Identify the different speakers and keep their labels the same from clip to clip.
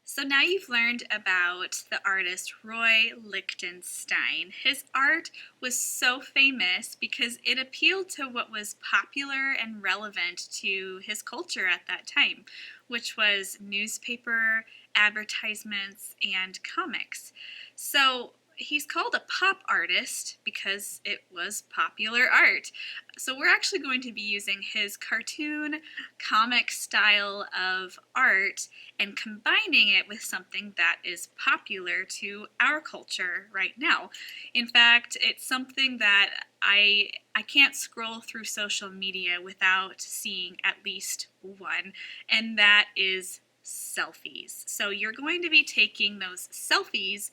Speaker 1: So now you've learned about the artist Roy Lichtenstein. His art was so famous because it appealed to what was popular and relevant to his culture at that time, which was newspaper, advertisements, and comics. So he's called a pop artist because it was popular art. So we're actually going to be using his cartoon comic style of art and combining it with something that is popular to our culture right now. In fact, it's something that I can't scroll through social media without seeing at least one, and that is selfies. So you're going to be taking those selfies,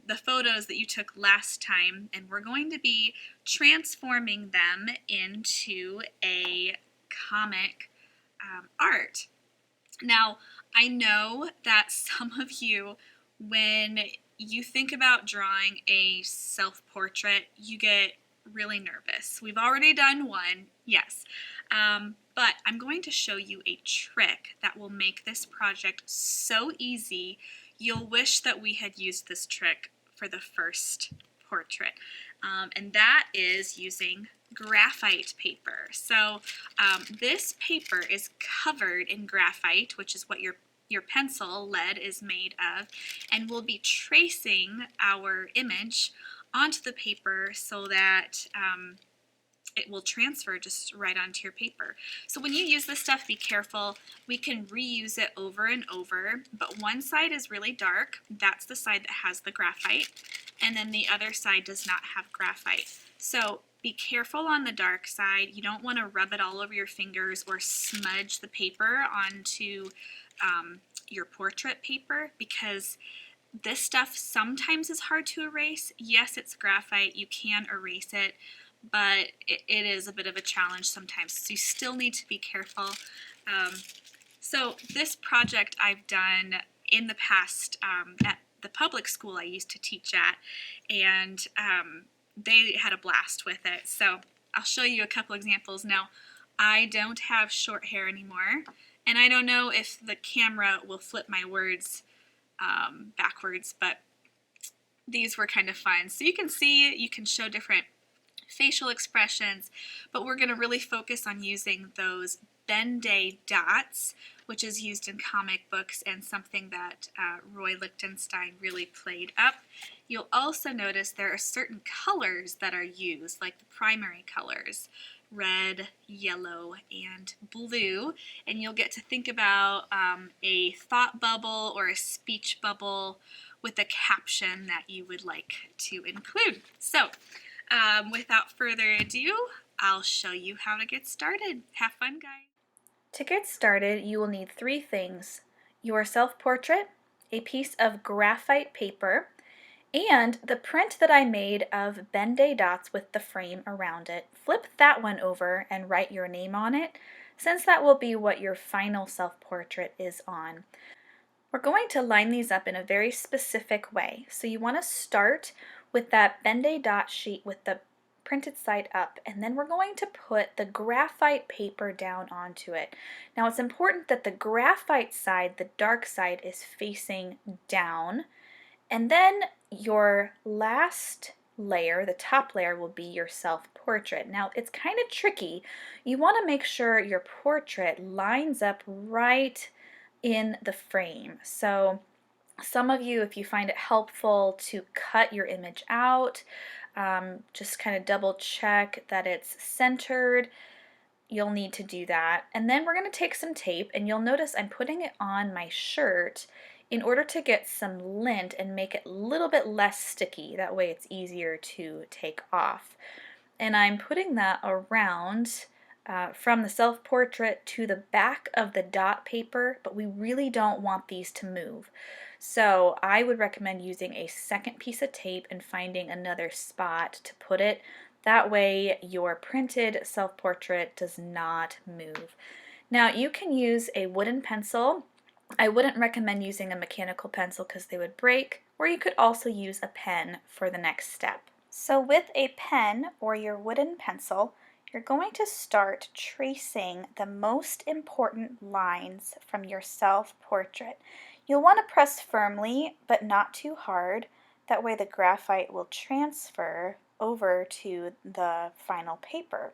Speaker 1: the photos that you took last time, and we're going to be transforming them into a comic art. Now, I know that some of you, when you think about drawing a self-portrait, you get really nervous. We've already done one, yes, but I'm going to show you a trick that will make this project so easy, you'll wish that we had used this trick for the first portrait, and that is using graphite paper. So this paper is covered in graphite, which is what your pencil lead is made of, and we'll be tracing our image onto the paper so that it will transfer just right onto your paper. So when you use this stuff, be careful. We can reuse it over and over, but one side is really dark. That's the side that has the graphite, and then the other side does not have graphite. So be careful on the dark side. You don't want to rub it all over your fingers or smudge the paper onto your portrait paper, because this stuff sometimes is hard to erase. Yes, it's graphite. You can erase it, but it is a bit of a challenge sometimes, so you still need to be careful. So this project I've done in the past at the public school I used to teach at, and they had a blast with it. So I'll show you a couple examples. Now, I don't have short hair anymore, and I don't know if the camera will flip my words backwards, but these were kind of fun. So you can see, you can show different facial expressions, but we're going to really focus on using those Ben-Day dots, which is used in comic books and something that Roy Lichtenstein really played up. You'll also notice there are certain colors that are used, like the primary colors, red, yellow, and blue, and you'll get to think about a thought bubble or a speech bubble with a caption that you would like to include. So without further ado, I'll show you how to get started. Have fun, guys.
Speaker 2: To get started, you will need three things: your self-portrait, a piece of graphite paper, and the print that I made of Ben-Day dots with the frame around it. Flip that one over and write your name on it, since that will be what your final self-portrait is on. We're going to line these up in a very specific way. So you want to start with that Ben-Day dot sheet with the printed side up, and then we're going to put the graphite paper down onto it. Now it's important that the graphite side, the dark side, is facing down, and then your last layer, the top layer, will be your self-portrait. Now it's kind of tricky. You want to make sure your portrait lines up right in the frame. So some of you, if you find it helpful to cut your image out, just kind of double check that it's centered, you'll need to do that. And then we're going to take some tape, and you'll notice I'm putting it on my shirt in order to get some lint and make it a little bit less sticky. That way it's easier to take off. And I'm putting that around from the self-portrait to the back of the dot paper, but we really don't want these to move. So I would recommend using a second piece of tape and finding another spot to put it. That way your printed self-portrait does not move. Now you can use a wooden pencil. I wouldn't recommend using a mechanical pencil because they would break, or you could also use a pen for the next step. So with a pen or your wooden pencil, you're going to start tracing the most important lines from your self-portrait. You'll want to press firmly, but not too hard. That way the graphite will transfer over to the final paper.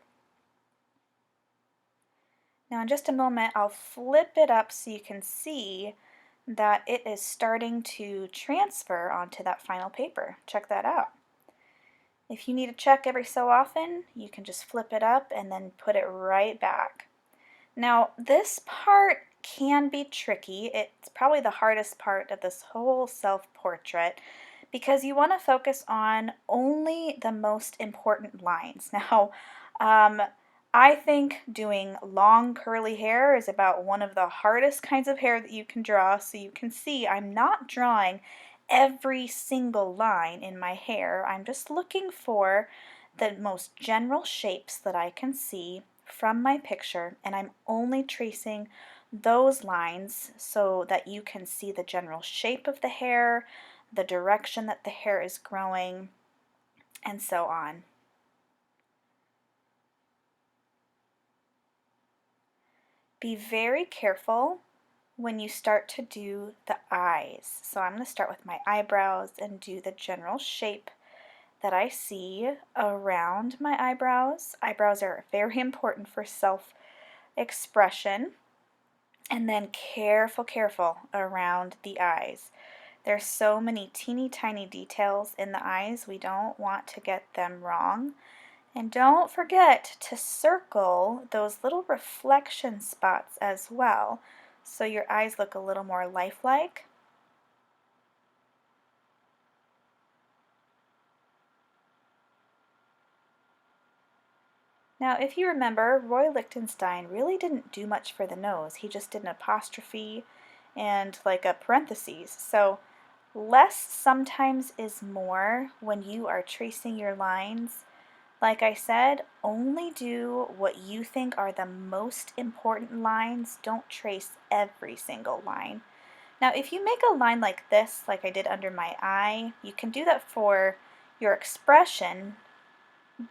Speaker 2: Now in just a moment, I'll flip it up so you can see that it is starting to transfer onto that final paper. Check that out. If you need to check every so often, you can just flip it up and then put it right back. Now, this part can be tricky. It's probably the hardest part of this whole self-portrait because you want to focus on only the most important lines. Now, I think doing long curly hair is about one of the hardest kinds of hair that you can draw, so you can see I'm not drawing every single line in my hair. I'm just looking for the most general shapes that I can see from my picture, and I'm only tracing those lines so that you can see the general shape of the hair, the direction that the hair is growing, and so on. Be very careful when you start to do the eyes. So I'm going to start with my eyebrows and do the general shape that I see around my eyebrows. Eyebrows are very important for self-expression. And then careful around the eyes. There's so many teeny tiny details in the eyes. We don't want to get them wrong. And don't forget to circle those little reflection spots as well, so your eyes look a little more lifelike. Now, if you remember, Roy Lichtenstein really didn't do much for the nose. He just did an apostrophe and like a parentheses. So less sometimes is more when you are tracing your lines. Like I said, only do what you think are the most important lines. Don't trace every single line. Now, if you make a line like this, like I did under my eye, you can do that for your expression,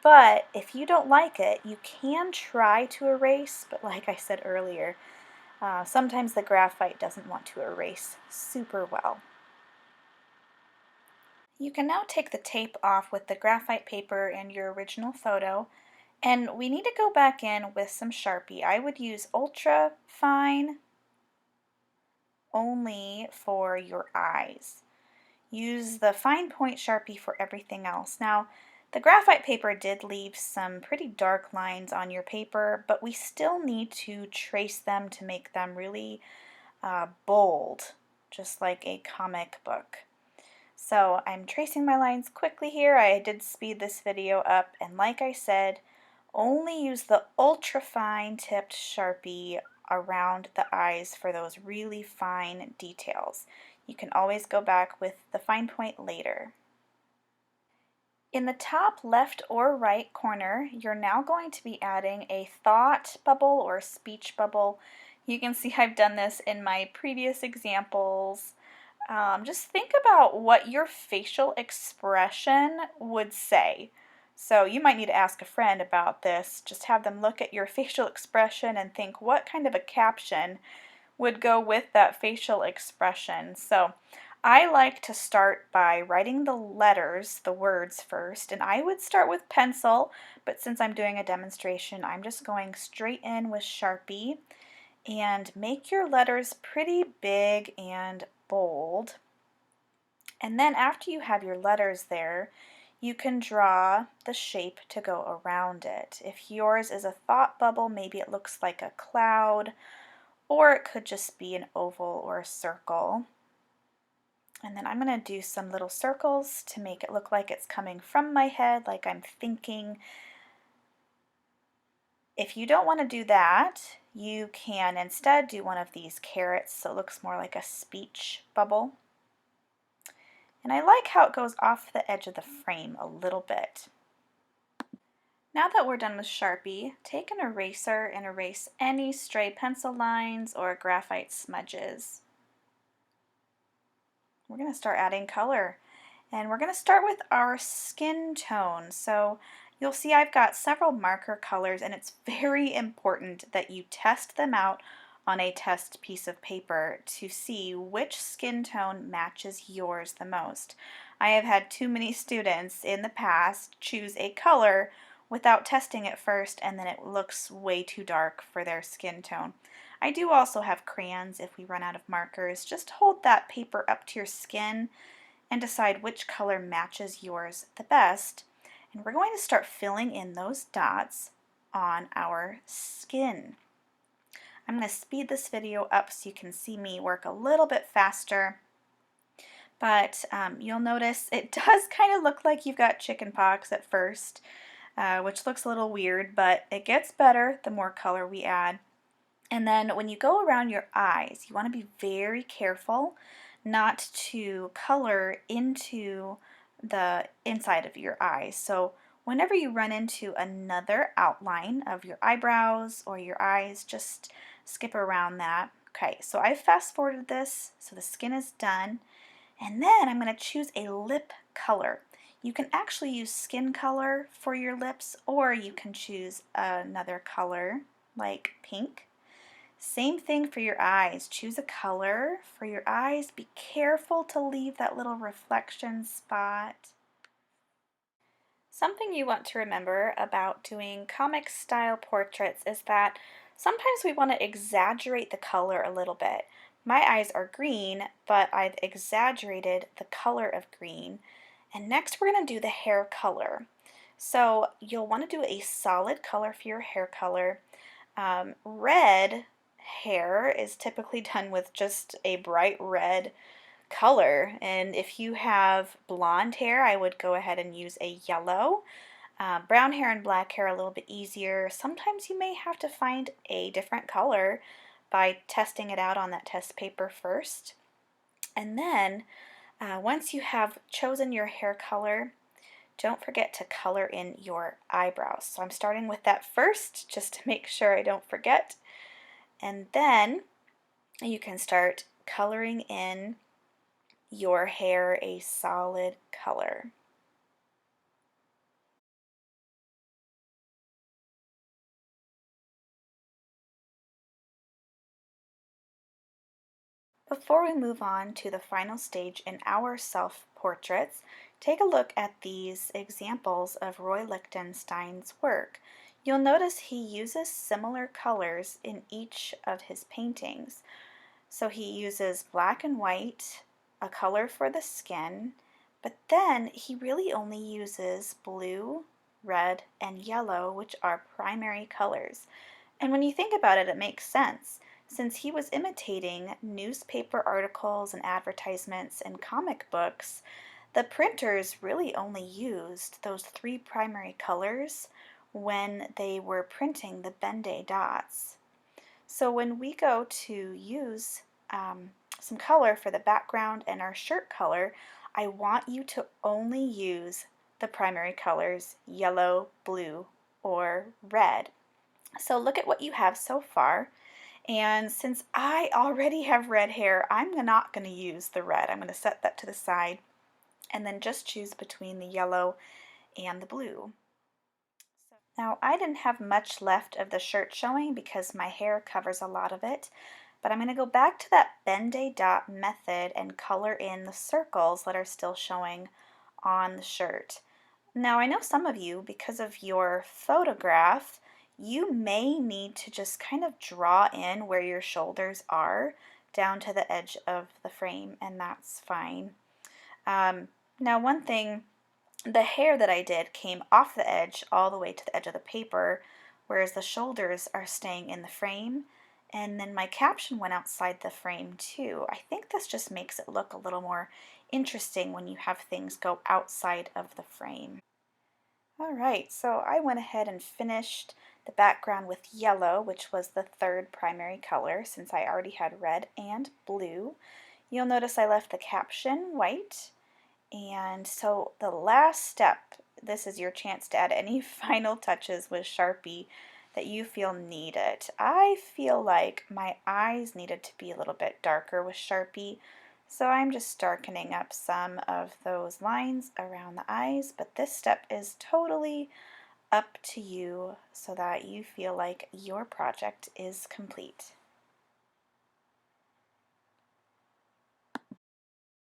Speaker 2: but if you don't like it, you can try to erase, but like I said earlier, sometimes the graphite doesn't want to erase super well. You can now take the tape off with the graphite paper and your original photo, and we need to go back in with some Sharpie. I would use ultra fine only for your eyes. Use the fine point Sharpie for everything else. Now, the graphite paper did leave some pretty dark lines on your paper, but we still need to trace them to make them really bold, just like a comic book. So I'm tracing my lines quickly here. I did speed this video up, and like I said, only use the ultra fine tipped Sharpie around the eyes for those really fine details. You can always go back with the fine point later. In the top left or right corner, you're now going to be adding a thought bubble or speech bubble. You can see I've done this in my previous examples. Just think about what your facial expression would say. So you might need to ask a friend about this. Just have them look at your facial expression and think what kind of a caption would go with that facial expression. So I like to start by writing the letters, the words first, and I would start with pencil, but since I'm doing a demonstration, I'm just going straight in with Sharpie. And make your letters pretty big and bold. And then after you have your letters there, you can draw the shape to go around it. If yours is a thought bubble, maybe it looks like a cloud, or it could just be an oval or a circle. And then I'm going to do some little circles to make it look like it's coming from my head, like I'm thinking. If you don't want to do that, you can instead do one of these carrots so it looks more like a speech bubble. And I like how it goes off the edge of the frame a little bit. Now that we're done with Sharpie, take an eraser and erase any stray pencil lines or graphite smudges. We're going to start adding color, and we're going to start with our skin tone. So you'll see I've got several marker colors, and it's very important that you test them out on a test piece of paper to see which skin tone matches yours the most. I have had too many students in the past choose a color without testing it first, and then it looks way too dark for their skin tone. I do also have crayons if we run out of markers. Just hold that paper up to your skin and decide which color matches yours the best. And we're going to start filling in those dots on our skin. I'm going to speed this video up so you can see me work a little bit faster. But you'll notice it does kind of look like you've got chicken pox at first, which looks a little weird, but it gets better the more color we add. And then when you go around your eyes, you want to be very careful not to color into the inside of your eyes. So whenever you run into another outline of your eyebrows or your eyes, just skip around that. Okay, so I fast forwarded this, so the skin is done. And then I'm going to choose a lip color. You can actually use skin color for your lips, or you can choose another color like pink. Same thing for your eyes. Choose a color for your eyes. Be careful to leave that little reflection spot. Something you want to remember about doing comic style portraits is that sometimes we want to exaggerate the color a little bit. My eyes are green, but I've exaggerated the color of green. And next we're going to do the hair color. So you'll want to do a solid color for your hair color. Red hair is typically done with just a bright red color, and if you have blonde hair, I would go ahead and use a yellow. Brown hair and black hair are a little bit easier. Sometimes you may have to find a different color by testing it out on that test paper first. And then once you have chosen your hair color, don't forget to color in your eyebrows. So I'm starting with that first just to make sure I don't forget. And then you can start coloring in your hair a solid color. Before we move on to the final stage in our self-portraits, take a look at these examples of Roy Lichtenstein's work. You'll notice he uses similar colors in each of his paintings. So he uses black and white, a color for the skin, but then he really only uses blue, red, and yellow, which are primary colors. And when you think about it, it makes sense. Since he was imitating newspaper articles and advertisements and comic books, the printers really only used those three primary colors when they were printing the Ben-Day dots. So when we go to use some color for the background and our shirt color, I want you to only use the primary colors yellow, blue, or red. So look at what you have so far. And since I already have red hair, I'm not going to use the red. I'm going to set that to the side and then just choose between the yellow and the blue. Now I didn't have much left of the shirt showing because my hair covers a lot of it, but I'm going to go back to that Ben-Day dot method and color in the circles that are still showing on the shirt. Now I know some of you, because of your photograph, you may need to just kind of draw in where your shoulders are down to the edge of the frame, and that's fine. Now one thing, the hair that I did came off the edge all the way to the edge of the paper, whereas the shoulders are staying in the frame, and then my caption went outside the frame too. I think this just makes it look a little more interesting when you have things go outside of the frame. Alright, so I went ahead and finished the background with yellow, which was the third primary color since I already had red and blue. You'll notice I left the caption white. And so the last step, this is your chance to add any final touches with Sharpie that you feel needed. I feel like my eyes needed to be a little bit darker with Sharpie, so I'm just darkening up some of those lines around the eyes, but this step is totally up to you so that you feel like your project is complete.